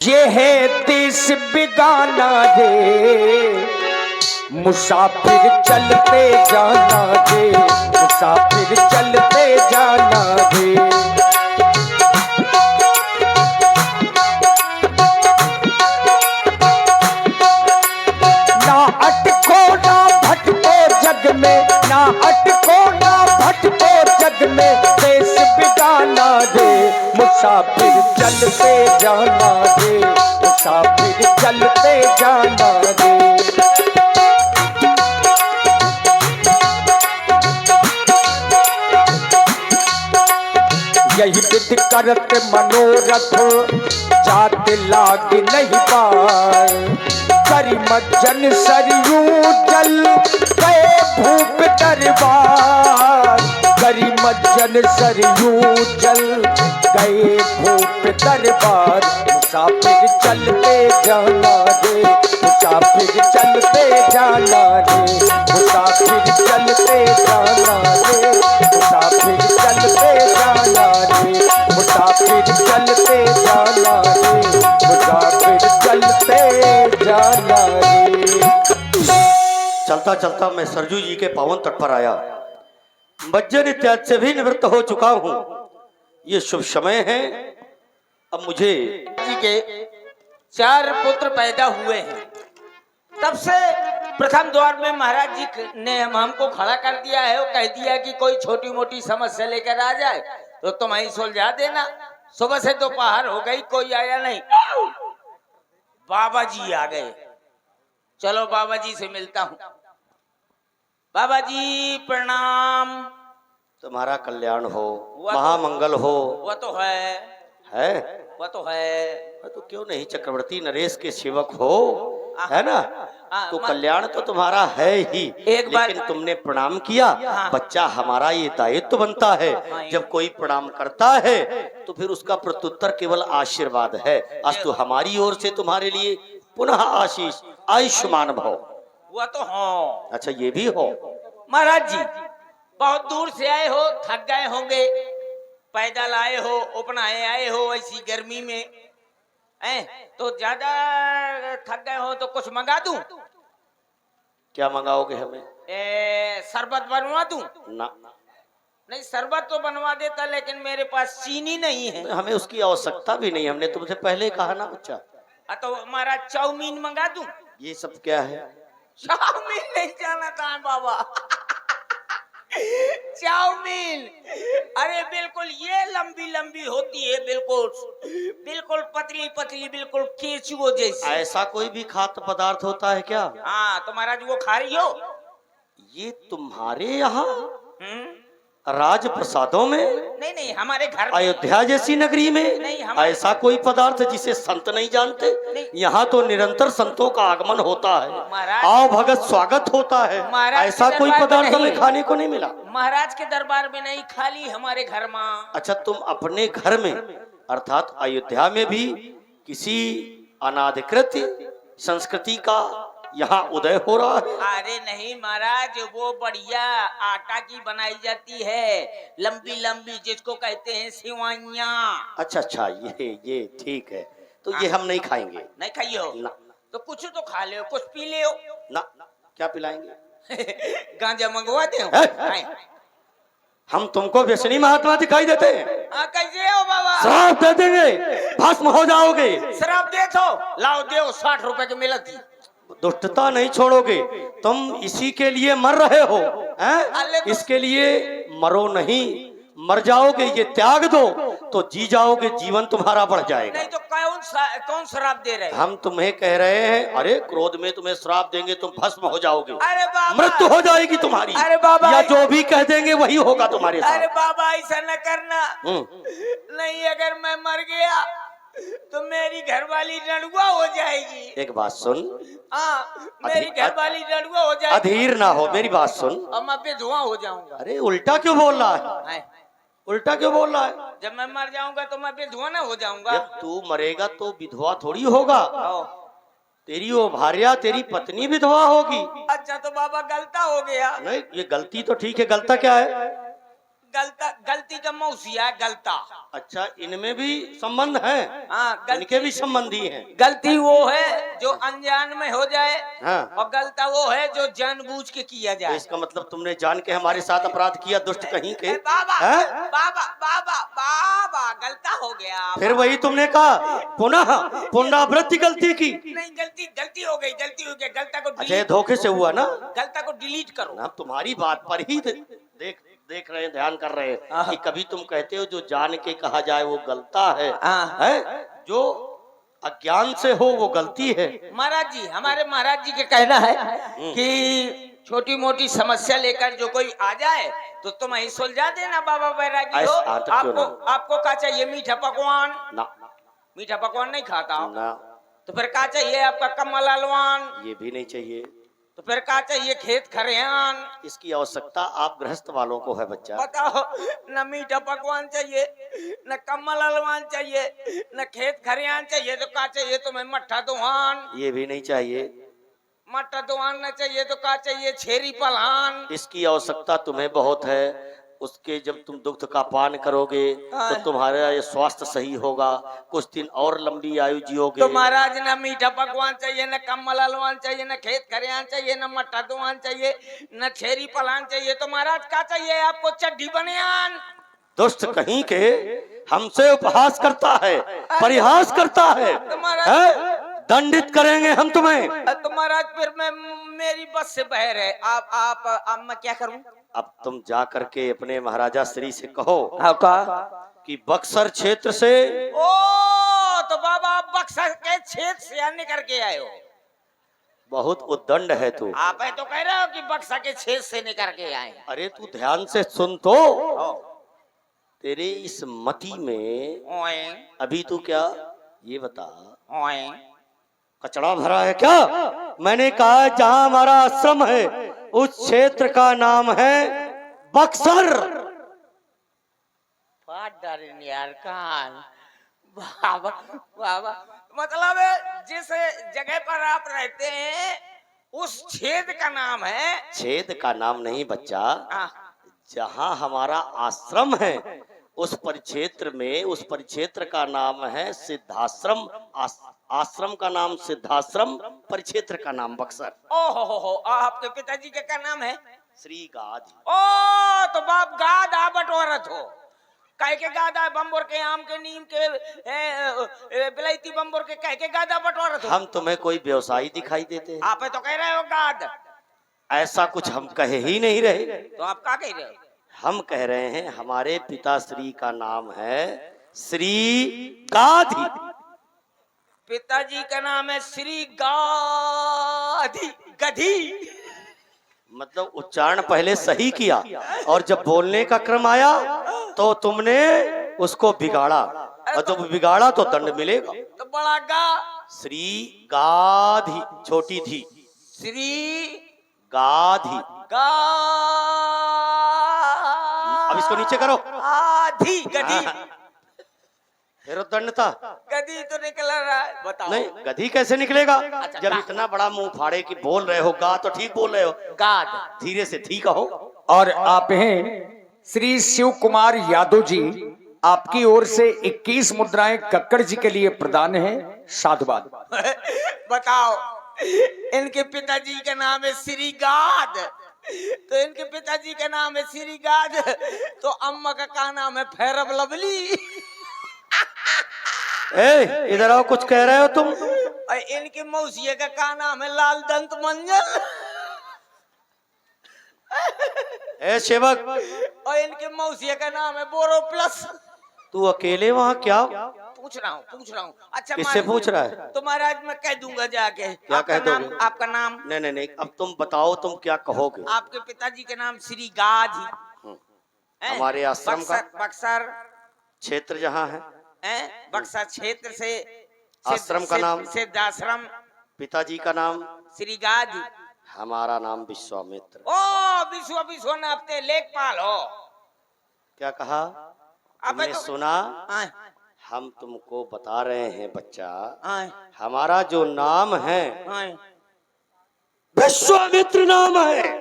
ये है देश बेगाना रे, मुसाफिर चलते जाना रे, मुसाफिर चलते जाना रे। ना अटको ना भटको जग में, ना अटको ना भटको जग में, देश बेगाना रे, मुसाफिर चलते जाना रे, मुसाफिर चलते जाना रे। यही विधि करत मनोरथ, जात लाग नहीं पार, करी मज्जन सरयू जल गए भूप दरबार, करी मज्जन सरयू जल गए भूप दरबार। मुसाफिर चलते जाना रे, मुसाफिर चलते जाना रे, मुसाफिर चलते जाना रे, मुसाफिर चलते जाना रे, मुसाफिर चलते जाना रे, मुसाफिर चलते जाना रे। चलता चलता मैं सरजू जी के पावन तट पर आया। मज्जन इत्यादि से भी निवृत्त हो चुका हूँ। ये शुभ समय है। अब मुझे जी के 4 पुत्र पैदा हुए हैं। तब से प्रथम द्वार में महाराज जी ने हमको खड़ा कर दिया है। वो कह दिया कि कोई छोटी मोटी समस्या लेकर आ जाए तो तुम ही सुलझा देना। सुबह से दोपहर हो गई, कोई आया नहीं। बाबा जी आ गए। चलो बाबा जी से मिलता हूँ। बाबा जी प्रणाम। तुम्हारा कल्याण हो, वो महामंगल हो। वो तो है, वो तो है। तो क्यों नहीं, चक्रवर्ती नरेश के सेवक हो, है ना? तो कल्याण तो तुम्हारा है ही। एक बार लेकिन तुमने प्रणाम किया। बच्चा हमारा ये दायित्व बनता है। जब कोई प्रणाम करता है तो फिर उसका प्रत्युत्तर केवल आशीर्वाद है। अस्तु हमारी ओर से तुम्हारे लिए पुनः आशीष, आयुष्मान भव। वो तो हो। अच्छा ये भी हो। महाराज जी बहुत दूर से आए हो, थक गए होंगे, पैदल आए हो, उपनाए आए हो ऐसी गर्मी में, तो ज्यादा थक गए हो तो कुछ मंगा दूं? क्या मंगाओगे हमें? शरबत बनवा दूं? ना नहीं, शरबत तो बनवा देता, लेकिन मेरे पास चीनी नहीं है। हमें उसकी आवश्यकता भी नहीं। हमने तुमसे पहले कहा ना बच्चा। तो हमारा चाउमीन मंगा दूं? ये सब क्या है? चाउमीन नहीं जाना था बाबा। चाउमीन, अरे बिल्कुल ये लंबी लंबी होती है, बिल्कुल बिल्कुल पतली पतली, बिल्कुल केचुओ जैसी। ऐसा कोई भी खाद्य पदार्थ होता है क्या? हाँ, तो महाराज वो खा रही हो? ये तुम्हारे यहाँ राज प्रसादों में, नहीं नहीं, हमारे घर में। अयोध्या जैसी नगरी में नहीं, ऐसा कोई पदार्थ जिसे संत नहीं जानते? यहाँ तो निरंतर संतों का आगमन होता है, आओ भगत स्वागत होता है। ऐसा कोई पदार्थ हमें खाने को नहीं मिला। महाराज के दरबार में नहीं, खाली हमारे घर में। अच्छा, तुम अपने घर में अर्थात अयोध्या में भी किसी अनाधिकृत संस्कृति का यहाँ उदय हो रहा है? अरे नहीं महाराज, वो बढ़िया आटा की बनाई जाती है, लंबी लंबी, जिसको कहते हैं सिवाइयाँ। अच्छा, ये ठीक है। तो ये हम नहीं खाएंगे। नहीं खाइयो ना। तो कुछ तो खा ले, कुछ पी ले। ना, क्या पिलाएंगे? गांजा मंगवा दे। हम तुमको व्यसनी महात्मा दिखाई देते हैं? कैसे हो बाबा? श्राप दे देंगे, भस्म हो जाओगे। शराब दे तो लाओ, दे 60 रुपए की मिलती। दुष्टता नहीं छोड़ोगे तुम, इसी के लिए मर रहे हो, हैं? इसके लिए मरो नहीं, मर जाओगे। ये त्याग दो तो जी जाओगे, जीवन तुम्हारा बढ़ जाएगा। नहीं तो कौन शराब दे रहे? हम तुम्हें कह रहे हैं, अरे क्रोध में तुम्हें श्राप देंगे, तुम भस्म हो जाओगे। अरे बाबा, मृत्यु हो जाएगी तुम्हारी। अरे बाबा, या जो भी कह देंगे वही होगा तुम्हारे साथ। अरे बाबा ऐसा न करना। नहीं, अगर मैं मर गया तो मेरी घरवाली रड़ुआ हो जाएगी। एक बात सुन। मेरी घरवाली रड़ुआ हो जाएगी। अधीर ना हो, मेरी बात सुन। अब मैं विधवा हो जाऊंगा। अरे उल्टा क्यों बोल रहा है? उल्टा क्यों बोल रहा है? जब मैं मर जाऊंगा तो मैं विधवा ना हो जाऊंगा? जब तू मरेगा तो विधवा थोड़ी होगा, तेरी वो भार्या, तेरी पत्नी विधवा होगी। अच्छा, तो बाबा गलता हो गया। नहीं, ये गलती तो ठीक है। गलता क्या है? गलती का मौसिया गलता। अच्छा, इनमें भी संबंध है? हाँ, इनके भी संबंधी हैं। गलती वो है जो अनजान में हो जाए, हाँ। और गलता वो है जो जानबूझ के किया तो जाए। इसका मतलब तुमने जान के हमारे साथ अपराध किया, दुष्ट कहीं के। बाबा हैं? बाबा बाबा बाबा गलता हो गया। फिर वही तुमने कहा, पुनः पुनरावृत्ति गलती की। नहीं, गलती हो गई, गलता को अच्छा, ये धोखे से हुआ ना? गलता को डिलीट करो। ना, तुम्हारी बात पर ही देख रहे हैं, ध्यान कर रहे हैं कि कभी तुम कहते हो जो जान के कहा जाए वो गलता है, जो अज्ञान से हो वो गलती है। महाराज जी, हमारे महाराज जी के कहना है कि छोटी मोटी समस्या लेकर जो कोई आ जाए तो तुम ही सुलझा देना बाबा बैरागी हो। आपको क्या चाहिए? मीठा पकवान? ना, मीठा पकवान नहीं खाता ना। तो फिर क्या चाहिए आपका? कमल हलवान? ये भी नहीं चाहिए। तो फिर क्या चाहिए? खेत खरियान? इसकी आवश्यकता आप गृहस्थ वालों को है बच्चा। बताओ, न मीठा पकवान चाहिए, न कमल हलवान चाहिए, न खेत खरियान चाहिए, तो क्या चाहिए तुम्हें? मट्ठा दुहान? ये भी नहीं चाहिए। मट्ठा दुहान न चाहिए तो क्या चाहिए? छेरी पलान? इसकी आवश्यकता तुम्हें बहुत है। उसके जब तुम दुग्ध का पान करोगे तो तुम्हारा ये स्वास्थ्य सही होगा, कुछ दिन और लंबी आयु जियोगे। तो महाराज, न मीठा पकवान चाहिए, न कमल हलवान चाहिए, न खेत खरियान चाहिए, न मट्ठा दुहान चाहिए, न छेरी पलान चाहिए, तो महाराज क्या चाहिए आपको? चड्डी बनियान? दुष्ट कहीं के हमसे उपहास करता है, परिहास करता है, दंडित करेंगे हम तुम्हें। तो महाराज फिर मेरी बस से बहर है। आप मैं क्या करूं? अब तुम जा करके अपने महाराजा श्री से कहो का कि बक्सर क्षेत्र से। ओ, तो बाबा आप बक्सर के क्षेत्र से आने करके आए हो? बहुत उद्दंड है तू। आप तो कह रहे हो कि बक्सर के क्षेत्र से निकल के आए। अरे तू ध्यान से सुन तो। तेरे इस मति में अभी तू क्या, ये बता, कचड़ा भरा है क्या? मैंने कहा जहां हमारा आश्रम है उस क्षेत्र का नाम है बक्सर। यार कान बाबा बाबा, मतलब जिस जगह पर आप रहते हैं उस क्षेत्र का नाम है? क्षेत्र का नाम नहीं बच्चा, जहां हमारा आश्रम है उस परिक्षेत्र में, उस परिक्षेत्र का नाम है सिद्धाश्रम। आश्रम का नाम सिद्धाश्रम, परिक्षेत्र का नाम बक्सर। ओहो, आपके पिताजी का क्या नाम है? श्री गाधी। ओ, तो बाप गाद आ बटोरत हो। कह के गादा बम्बोर के, आम के, नीम के, बिलायती बम्बोर के, कह के गादा बटोरत हो। हम तुम्हें कोई व्यवसायी दिखाई देते हैं? आप तो कह रहे हो गाद। ऐसा कुछ हम कहे ही नहीं रहे। तो आप क्या कह रहे हो? हम कह रहे हैं हमारे पिताश्री का नाम है श्री गाधी। पिताजी का नाम है श्री गाधी, गधी। मतलब उच्चारण पहले सही किया और जब बोलने का क्रम आया तो तुमने उसको बिगाड़ा, और जब बिगाड़ा तो दंड मिलेगा। तो बड़ा गा श्री गाधी, छोटी थी श्री गाधी। गा, अब इसको नीचे करो। आधी गधी। फिर दंड था। गधी तो निकल रहा है, बताओ। नहीं, गधी कैसे निकलेगा? अच्छा, जब इतना बड़ा मुंह फाड़े कि बोल रहे हो गा, तो ठीक बोल रहे हो। गाद। धीरे से ठीक कहो। और आप हैं श्री शिव कुमार यादव जी, आपकी ओर से 21 मुद्राएं कक्कड़ जी के लिए प्रदान है। साधुवाद। बताओ, इनके पिताजी का नाम है श्री गाद, तो इनके पिताजी का नाम है श्री गाद, तो अम्मा का क्या नाम है? फैरब लवली। इधर आओ, कुछ कह रहे हो तुम? और इनके मौसिया का क्या नाम है? लाल दंत मंजन। सेवक, और इनके मौसिया का नाम है बोरो प्लस। तू अकेले वहाँ क्या पूछ रहा हूँ। अच्छा, किससे पूछ रहा है? तो महाराज मैं कह दूंगा जाके। क्या कह दोगे? आपका नाम? नहीं, अब तुम बताओ, तुम क्या कहोगे? आपके पिताजी के नाम श्री गाधी। हमारे आश्रम का बक्सर क्षेत्र जहाँ है, बक्सर क्षेत्र से आश्रम का नाम सिद्धाश्रम, पिताजी का नाम श्री गाधी, हमारा नाम विश्वामित्र। ओ, विश्व नापते लेखपाल हो। क्या कहा? आपने सुना? हम तुमको बता रहे हैं बच्चा, हमारा जो नाम है विश्वामित्र नाम है।